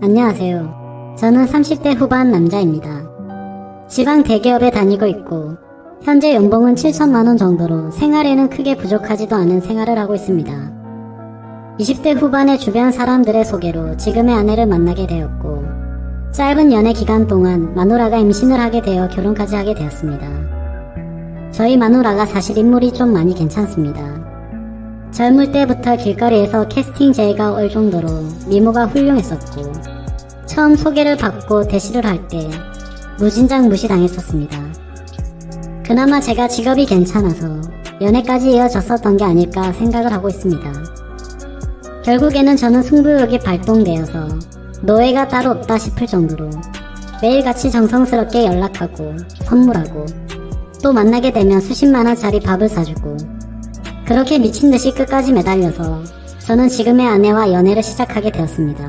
안녕하세요. 저는 30대 후반 남자입니다. 지방 대기업에 다니고 있고 현재 연봉은 7천만원 정도로 생활에는 크게 부족하지도 않은 생활을 하고 있습니다. 20대 후반의 주변 사람들의 소개로 지금의 아내를 만나게 되었고 짧은 연애 기간 동안 마누라가 임신을 하게 되어 결혼까지 하게 되었습니다. 저희 마누라가 사실 인물이 좀 많이 괜찮습니다. 젊을 때부터 길거리에서 캐스팅 제의가 올 정도로 미모가 훌륭했었고 처음 소개를 받고 대시를 할 때 무진장 무시당했었습니다. 그나마 제가 직업이 괜찮아서 연애까지 이어졌었던 게 아닐까 생각을 하고 있습니다. 결국에는 저는 승부욕이 발동되어서 노예가 따로 없다 싶을 정도로 매일같이 정성스럽게 연락하고 선물하고 또 만나게 되면 수십만원짜리 밥을 사주고 그렇게 미친듯이 끝까지 매달려서 저는 지금의 아내와 연애를 시작하게 되었습니다.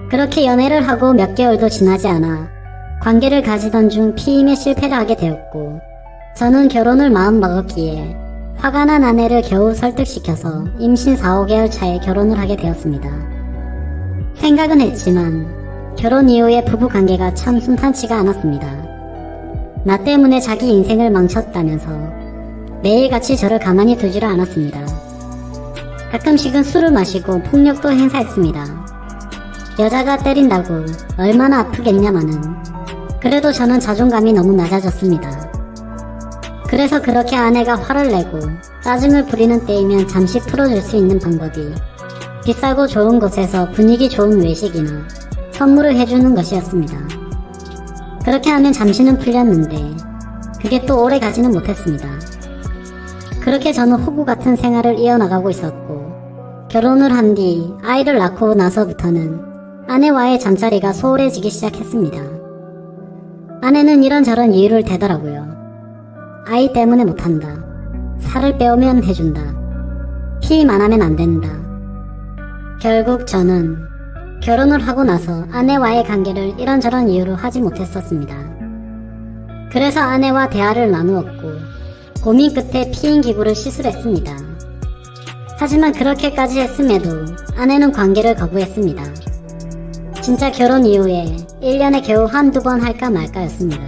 그렇게 연애를 하고 몇 개월도 지나지 않아 관계를 가지던 중 피임에 실패를 하게 되었고 저는 결혼을 마음먹었기에 화가 난 아내를 겨우 설득시켜서 임신 4, 5개월 차에 결혼을 하게 되었습니다. 생각은 했지만 결혼 이후의 부부관계가 참 순탄치가 않았습니다. 나 때문에 자기 인생을 망쳤다면서 매일같이 저를 가만히 두지를 않았습니다. 가끔씩은 술을 마시고 폭력도 행사했습니다. 여자가 때린다고 얼마나 아프겠냐마는 그래도 저는 자존감이 너무 낮아졌습니다. 그래서 그렇게 아내가 화를 내고 짜증을 부리는 때이면 잠시 풀어줄 수 있는 방법이 비싸고 좋은 곳에서 분위기 좋은 외식이나 선물을 해주는 것이었습니다. 그렇게 하면 잠시는 풀렸는데 그게 또 오래 가지는 못했습니다. 그렇게 저는 호구 같은 생활을 이어나가고 있었고 결혼을 한 뒤 아이를 낳고 나서부터는 아내와의 잠자리가 소홀해지기 시작했습니다. 아내는 이런저런 이유를 대더라고요. 아이 때문에 못한다. 살을 빼오면 해준다. 피임 안 하면 안 된다. 결국 저는 결혼을 하고 나서 아내와의 관계를 이런저런 이유로 하지 못했었습니다. 그래서 아내와 대화를 나누었고 고민 끝에 피임기구를 시술했습니다. 하지만 그렇게까지 했음에도 아내는 관계를 거부했습니다. 진짜 결혼 이후에 1년에 겨우 한두 번 할까 말까였습니다.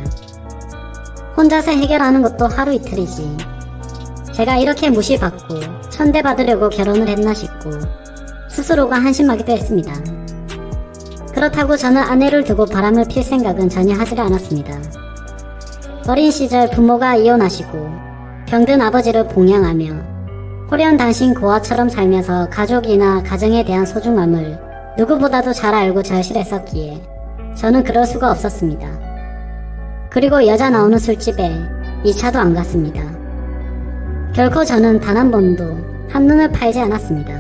혼자서 해결하는 것도 하루 이틀이지 제가 이렇게 무시받고 천대받으려고 결혼을 했나 싶고 스스로가 한심하기도 했습니다. 그렇다고 저는 아내를 두고 바람을 필 생각은 전혀 하지를 않았습니다. 어린 시절 부모가 이혼하시고 병든 아버지를 봉양하며 호련단신 고아처럼 살면서 가족이나 가정에 대한 소중함을 누구보다도 잘 알고 절실했었기에 저는 그럴 수가 없었습니다. 그리고 여자 나오는 술집에 2차도 안 갔습니다. 결코 저는 단 한 번도 한눈을 팔지 않았습니다.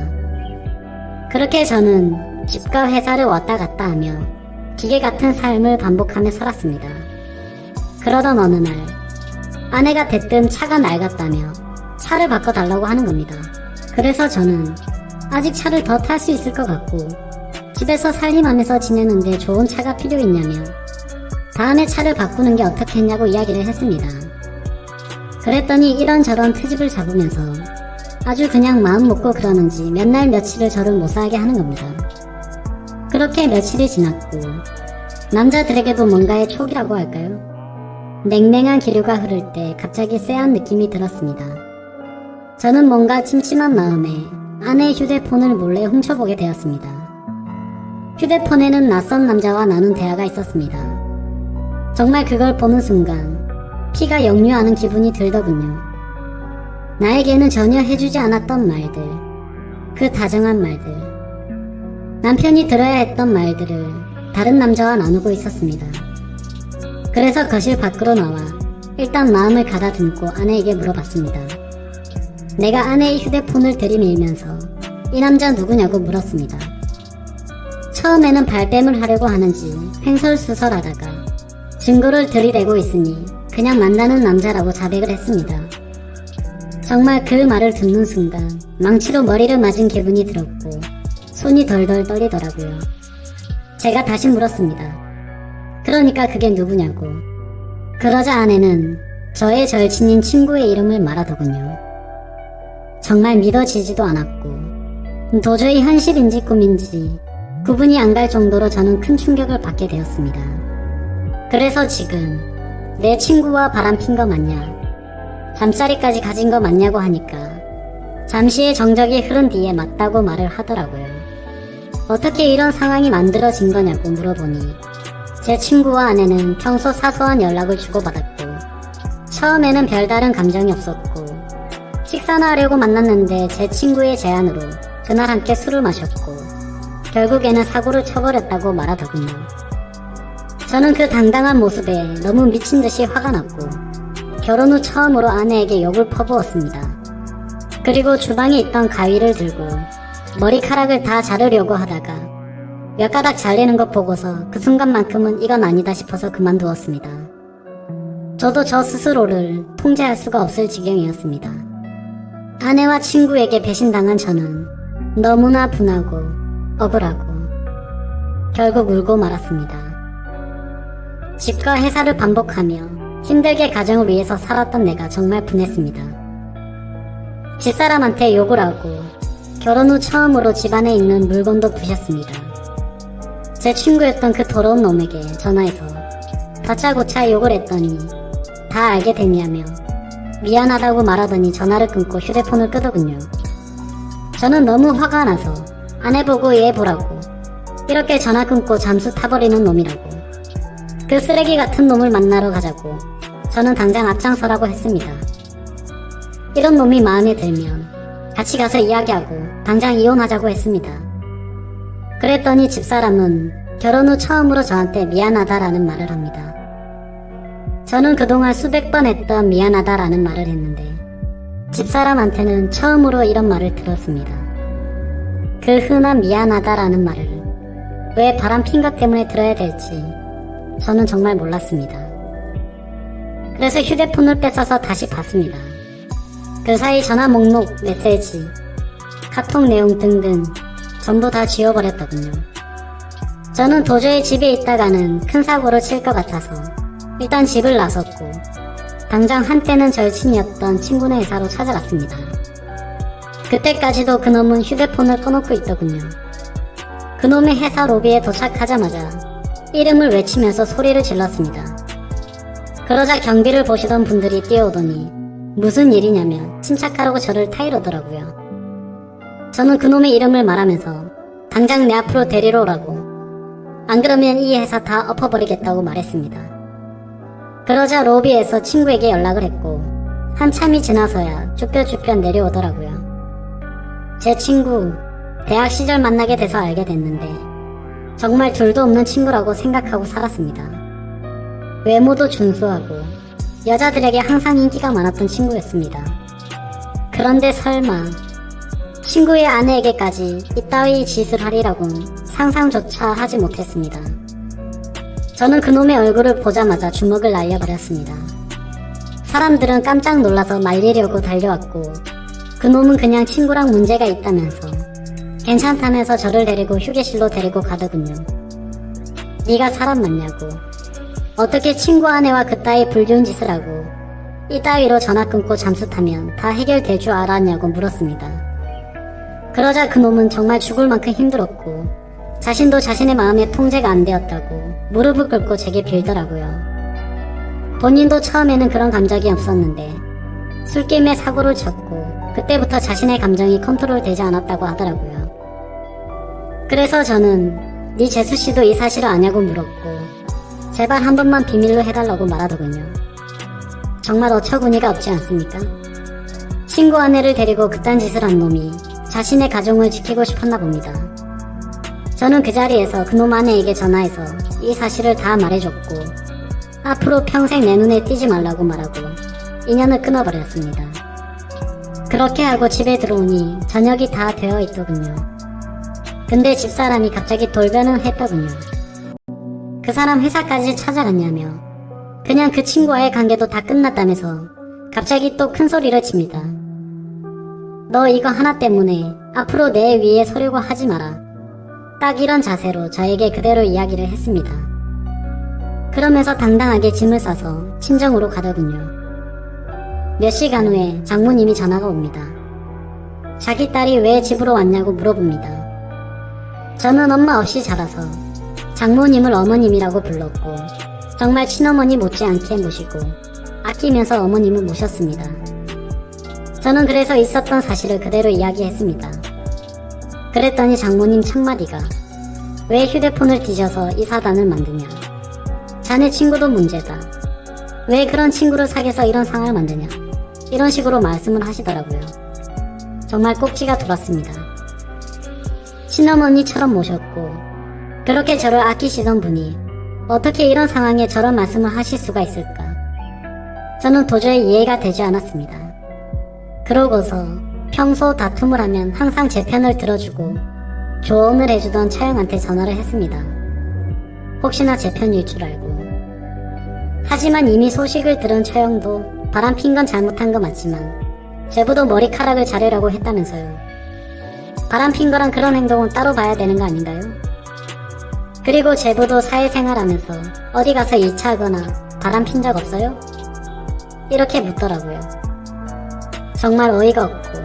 그렇게 저는 집과 회사를 왔다 갔다 하며 기계 같은 삶을 반복하며 살았습니다. 그러던 어느 날 아내가 대뜸 차가 낡았다며 차를 바꿔달라고 하는 겁니다. 그래서 저는 아직 차를 더 탈 수 있을 것 같고 집에서 살림하면서 지내는데 좋은 차가 필요 있냐며 다음에 차를 바꾸는 게 어떻겠냐고 이야기를 했습니다. 그랬더니 이런저런 트집을 잡으면서 아주 그냥 마음 먹고 그러는지 몇 날 며칠을 저를 못살게 하는 겁니다. 그렇게 며칠이 지났고 남자들에게도 뭔가의 촉이라고 할까요? 냉랭한 기류가 흐를 때 갑자기 쎄한 느낌이 들었습니다. 저는 뭔가 침침한 마음에 아내의 휴대폰을 몰래 훔쳐보게 되었습니다. 휴대폰에는 낯선 남자와 나눈 대화가 있었습니다. 정말 그걸 보는 순간 피가 역류하는 기분이 들더군요. 나에게는 전혀 해주지 않았던 말들, 그 다정한 말들, 남편이 들어야 했던 말들을 다른 남자와 나누고 있었습니다. 그래서 거실 밖으로 나와 일단 마음을 가다듬고 아내에게 물어봤습니다. 내가 아내의 휴대폰을 들이밀면서 이 남자 누구냐고 물었습니다. 처음에는 발뺌을 하려고 하는지 횡설수설하다가 증거를 들이대고 있으니 그냥 만나는 남자라고 자백을 했습니다. 정말 그 말을 듣는 순간 망치로 머리를 맞은 기분이 들었고 손이 덜덜 떨리더라고요. 제가 다시 물었습니다. 그러니까 그게 누구냐고. 그러자 아내는 저의 절친인 친구의 이름을 말하더군요. 정말 믿어지지도 않았고 도저히 현실인지 꿈인지 구분이 안 갈 정도로 저는 큰 충격을 받게 되었습니다. 그래서 지금 내 친구와 바람핀 거 맞냐, 잠자리까지 가진 거 맞냐고 하니까 잠시의 정적이 흐른 뒤에 맞다고 말을 하더라고요. 어떻게 이런 상황이 만들어진 거냐고 물어보니 제 친구와 아내는 평소 사소한 연락을 주고받았고 처음에는 별다른 감정이 없었고 식사나 하려고 만났는데 제 친구의 제안으로 그날 함께 술을 마셨고 결국에는 사고를 쳐버렸다고 말하더군요. 저는 그 당당한 모습에 너무 미친듯이 화가 났고 결혼 후 처음으로 아내에게 욕을 퍼부었습니다. 그리고 주방에 있던 가위를 들고 머리카락을 다 자르려고 하다가 몇 가닥 잘리는 것 보고서 그 순간만큼은 이건 아니다 싶어서 그만두었습니다. 저도 저 스스로를 통제할 수가 없을 지경이었습니다. 아내와 친구에게 배신당한 저는 너무나 분하고 억울하고 결국 울고 말았습니다. 집과 회사를 반복하며 힘들게 가정을 위해서 살았던 내가 정말 분했습니다. 집사람한테 욕을 하고 결혼 후 처음으로 집안에 있는 물건도 부셨습니다. 제 친구였던 그 더러운 놈에게 전화해서 다짜고짜 욕을 했더니 다 알게 됐냐며 미안하다고 말하더니 전화를 끊고 휴대폰을 끄더군요. 저는 너무 화가 나서 아내 보고 얘 보라고, 이렇게 전화 끊고 잠수 타버리는 놈이라고, 그 쓰레기 같은 놈을 만나러 가자고 저는 당장 앞장서라고 했습니다. 이런 놈이 마음에 들면 같이 가서 이야기하고 당장 이혼하자고 했습니다. 그랬더니 집사람은 결혼 후 처음으로 저한테 미안하다라는 말을 합니다. 저는 그동안 수백 번 했던 미안하다라는 말을 했는데 집사람한테는 처음으로 이런 말을 들었습니다. 그 흔한 미안하다라는 말을 왜 바람핀 것 때문에 들어야 될지 저는 정말 몰랐습니다. 그래서 휴대폰을 뺏어서 다시 봤습니다. 그 사이 전화 목록, 메시지, 카톡 내용 등등 전부 다 지워버렸더군요. 저는 도저히 집에 있다가는 큰 사고를 칠 것 같아서 일단 집을 나섰고 당장 한때는 절친이었던 친구네 회사로 찾아갔습니다. 그때까지도 그놈은 휴대폰을 꺼놓고 있더군요. 그놈의 회사 로비에 도착하자마자 이름을 외치면서 소리를 질렀습니다. 그러자 경비를 보시던 분들이 뛰어오더니 무슨 일이냐며 침착하라고 저를 타이르더라고요. 저는 그놈의 이름을 말하면서 당장 내 앞으로 데리러 오라고, 안 그러면 이 회사 다 엎어버리겠다고 말했습니다. 그러자 로비에서 친구에게 연락을 했고 한참이 지나서야 쭈뼛쭈뼛 내려오더라고요. 제 친구, 대학 시절 만나게 돼서 알게 됐는데 정말 둘도 없는 친구라고 생각하고 살았습니다. 외모도 준수하고 여자들에게 항상 인기가 많았던 친구였습니다. 그런데 설마 친구의 아내에게까지 이따위 짓을 하리라고는 상상조차 하지 못했습니다. 저는 그놈의 얼굴을 보자마자 주먹을 날려버렸습니다. 사람들은 깜짝 놀라서 말리려고 달려왔고 그놈은 그냥 친구랑 문제가 있다면서 괜찮다면서 저를 데리고 휴게실로 데리고 가더군요. 네가 사람 맞냐고, 어떻게 친구 아내와 그따위 불륜 짓을 하고 이따위로 전화 끊고 잠수 타면 다 해결될 줄 알았냐고 물었습니다. 그러자 그놈은 정말 죽을 만큼 힘들었고 자신도 자신의 마음에 통제가 안 되었다고 무릎을 꿇고 제게 빌더라고요. 본인도 처음에는 그런 감정이 없었는데 술게임에 사고를 쳤고 그때부터 자신의 감정이 컨트롤되지 않았다고 하더라고요. 그래서 저는 네 재수씨도 이 사실을 아냐고 물었고 제발 한 번만 비밀로 해달라고 말하더군요. 정말 어처구니가 없지 않습니까? 친구 아내를 데리고 그딴 짓을 한 놈이 자신의 가정을 지키고 싶었나 봅니다. 저는 그 자리에서 그놈 아내에게 전화해서 이 사실을 다 말해줬고 앞으로 평생 내 눈에 띄지 말라고 말하고 인연을 끊어버렸습니다. 그렇게 하고 집에 들어오니 저녁이 다 되어 있더군요. 근데 집사람이 갑자기 돌변을 했더군요. 그 사람 회사까지 찾아갔냐며 그냥 그 친구와의 관계도 다 끝났다면서 갑자기 또 큰 소리를 칩니다. 너 이거 하나 때문에 앞으로 내 위에 서려고 하지 마라. 딱 이런 자세로 저에게 그대로 이야기를 했습니다. 그러면서 당당하게 짐을 싸서 친정으로 가더군요. 몇 시간 후에 장모님이 전화가 옵니다. 자기 딸이 왜 집으로 왔냐고 물어봅니다. 저는 엄마 없이 자라서 장모님을 어머님이라고 불렀고 정말 친어머니 못지않게 모시고 아끼면서 어머님을 모셨습니다. 저는 그래서 있었던 사실을 그대로 이야기했습니다. 그랬더니 장모님 첫마디가 왜 휴대폰을 뒤져서 이 사단을 만드냐. 자네 친구도 문제다. 왜 그런 친구를 사귀어서 이런 상황을 만드냐. 이런 식으로 말씀을 하시더라고요. 정말 꼭지가 돌았습니다. 친어머니처럼 모셨고 그렇게 저를 아끼시던 분이 어떻게 이런 상황에 저런 말씀을 하실 수가 있을까. 저는 도저히 이해가 되지 않았습니다. 그러고서 평소 다툼을 하면 항상 제 편을 들어주고 조언을 해주던 차영한테 전화를 했습니다. 혹시나 제 편일 줄 알고. 하지만 이미 소식을 들은 차영도 바람핀 건 잘못한 거 맞지만 제부도 머리카락을 자르려고 했다면서요. 바람핀 거랑 그런 행동은 따로 봐야 되는 거 아닌가요? 그리고 제부도 사회생활하면서 어디 가서 2차 하거나 바람핀 적 없어요? 이렇게 묻더라고요. 정말 어이가 없고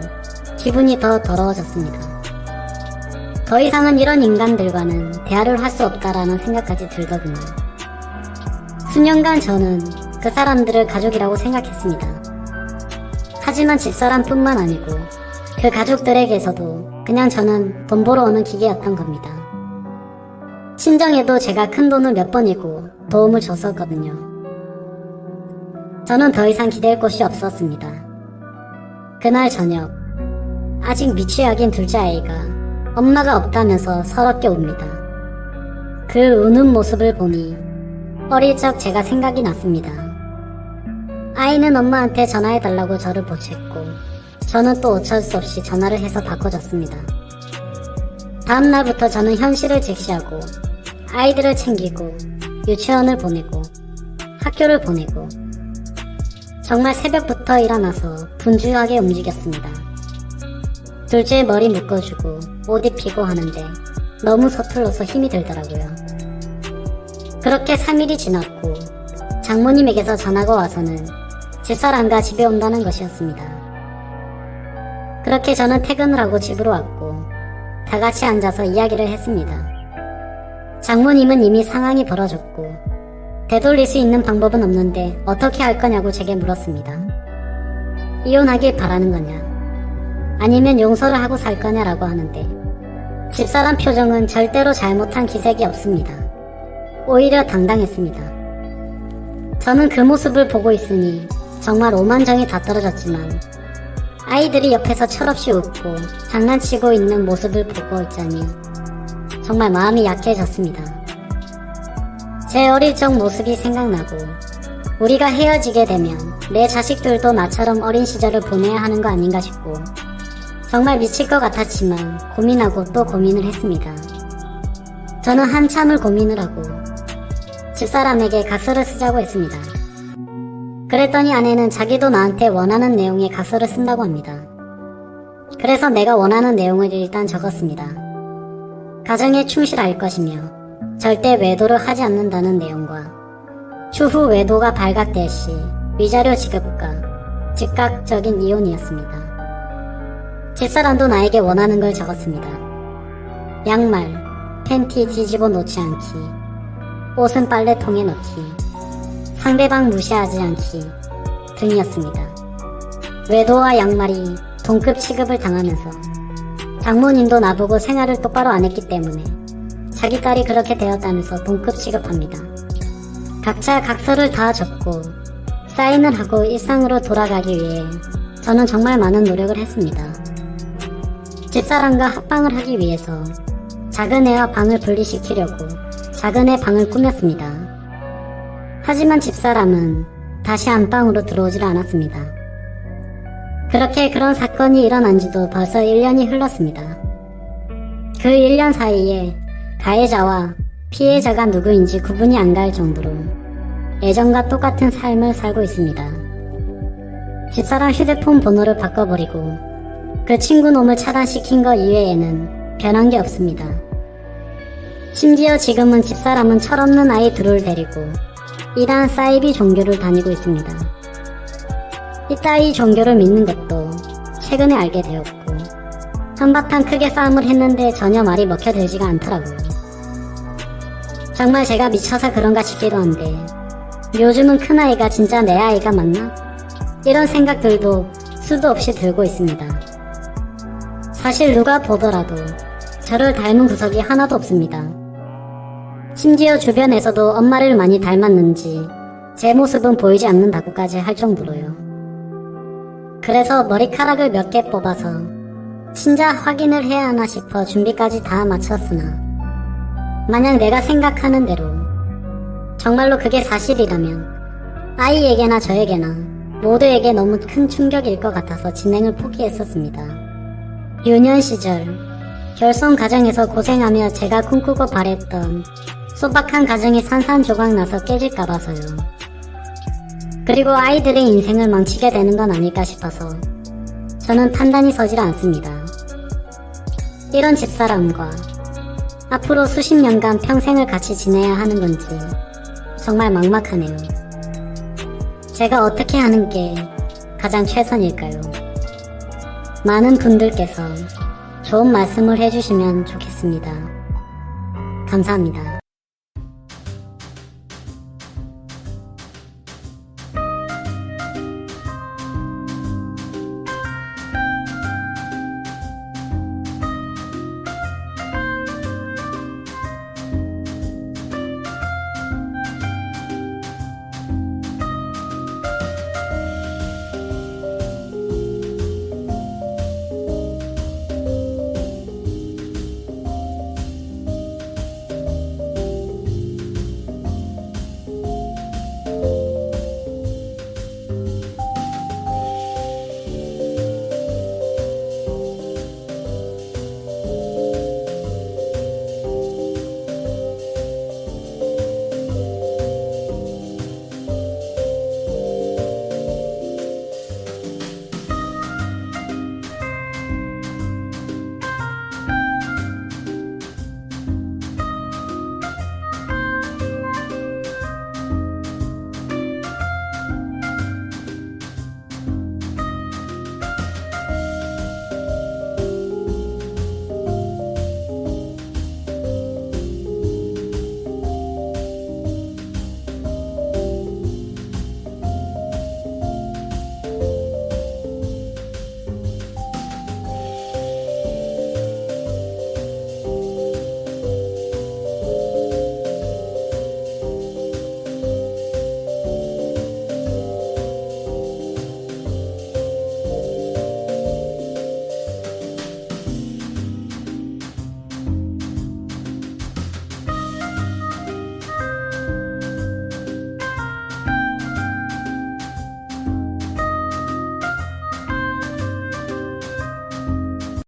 기분이 더 더러워졌습니다. 더 이상은 이런 인간들과는 대화를 할 수 없다라는 생각까지 들더군요. 수년간 저는 그 사람들을 가족이라고 생각했습니다. 하지만 집사람뿐만 아니고 그 가족들에게서도 그냥 저는 돈 벌어 오는 기계였던 겁니다. 친정에도 제가 큰 돈을 몇 번이고 도움을 줬었거든요. 저는 더 이상 기댈 곳이 없었습니다. 그날 저녁 아직 미취학인 둘째 아이가 엄마가 없다면서 서럽게 웁니다. 그 우는 모습을 보니 어릴 적 제가 생각이 났습니다. 아이는 엄마한테 전화해달라고 저를 보챘고 저는 또 어쩔 수 없이 전화를 해서 바꿔줬습니다. 다음날부터 저는 현실을 직시하고 아이들을 챙기고 유치원을 보내고 학교를 보내고 정말 새벽부터 일어나서 분주하게 움직였습니다. 둘째 머리 묶어주고 옷 입히고 하는데 너무 서툴러서 힘이 들더라고요. 그렇게 3일이 지났고 장모님에게서 전화가 와서는 집사람과 집에 온다는 것이었습니다. 그렇게 저는 퇴근을 하고 집으로 왔고 다 같이 앉아서 이야기를 했습니다. 장모님은 이미 상황이 벌어졌고 되돌릴 수 있는 방법은 없는데 어떻게 할 거냐고 제게 물었습니다. 이혼하길 바라는 거냐 아니면 용서를 하고 살 거냐라고 하는데 집사람 표정은 절대로 잘못한 기색이 없습니다. 오히려 당당했습니다. 저는 그 모습을 보고 있으니 정말 오만정이 다 떨어졌지만 아이들이 옆에서 철없이 웃고 장난치고 있는 모습을 보고 있자니 정말 마음이 약해졌습니다. 제 어릴 적 모습이 생각나고 우리가 헤어지게 되면 내 자식들도 나처럼 어린 시절을 보내야 하는 거 아닌가 싶고 정말 미칠 것 같았지만 고민하고 또 고민을 했습니다. 저는 한참을 고민을 하고 집사람에게 각서를 쓰자고 했습니다. 그랬더니 아내는 자기도 나한테 원하는 내용의 각서를 쓴다고 합니다. 그래서 내가 원하는 내용을 일단 적었습니다. 가정에 충실할 것이며 절대 외도를 하지 않는다는 내용과 추후 외도가 발각될 시 위자료 지급과 즉각적인 이혼이었습니다. 집사람도 나에게 원하는 걸 적었습니다. 양말, 팬티 뒤집어 놓지 않기, 옷은 빨래통에 넣기, 상대방 무시하지 않기 등이었습니다. 외도와 양말이 동급 취급을 당하면서 장모님도 나보고 생활을 똑바로 안 했기 때문에 자기 딸이 그렇게 되었다면서 동급 취급합니다. 각자 각서를 다 적고 사인을 하고 일상으로 돌아가기 위해 저는 정말 많은 노력을 했습니다. 집사람과 합방을 하기 위해서 작은 애와 방을 분리시키려고 작은 애 방을 꾸몄습니다. 하지만 집사람은 다시 안방으로 들어오질 않았습니다. 그렇게 그런 사건이 일어난 지도 벌써 1년이 흘렀습니다. 그 1년 사이에 가해자와 피해자가 누구인지 구분이 안 갈 정도로 예전과 똑같은 삶을 살고 있습니다. 집사람 휴대폰 번호를 바꿔버리고 그 친구 놈을 차단시킨 거 이외에는 변한 게 없습니다. 심지어 지금은 집사람은 철없는 아이 둘을 데리고 이단 사이비 종교를 다니고 있습니다. 이따위 종교를 믿는 것도 최근에 알게 되었고 한바탕 크게 싸움을 했는데 전혀 말이 먹혀들지가 않더라고요. 정말 제가 미쳐서 그런가 싶기도 한데 요즘은 큰아이가 진짜 내 아이가 맞나? 이런 생각들도 수도 없이 들고 있습니다. 사실 누가 보더라도 저를 닮은 구석이 하나도 없습니다. 심지어 주변에서도 엄마를 많이 닮았는지 제 모습은 보이지 않는다고까지 할 정도로요. 그래서 머리카락을 몇 개 뽑아서 진짜 확인을 해야 하나 싶어 준비까지 다 마쳤으나 만약 내가 생각하는 대로 정말로 그게 사실이라면 아이에게나 저에게나 모두에게 너무 큰 충격일 것 같아서 진행을 포기했었습니다. 유년 시절 결손 가정에서 고생하며 제가 꿈꾸고 바랬던 소박한 가정이 산산조각 나서 깨질까 봐서요. 그리고 아이들의 인생을 망치게 되는 건 아닐까 싶어서 저는 판단이 서질 않습니다. 이런 집사람과 앞으로 수십 년간 평생을 같이 지내야 하는 건지 정말 막막하네요. 제가 어떻게 하는 게 가장 최선일까요? 많은 분들께서 좋은 말씀을 해주시면 좋겠습니다. 감사합니다.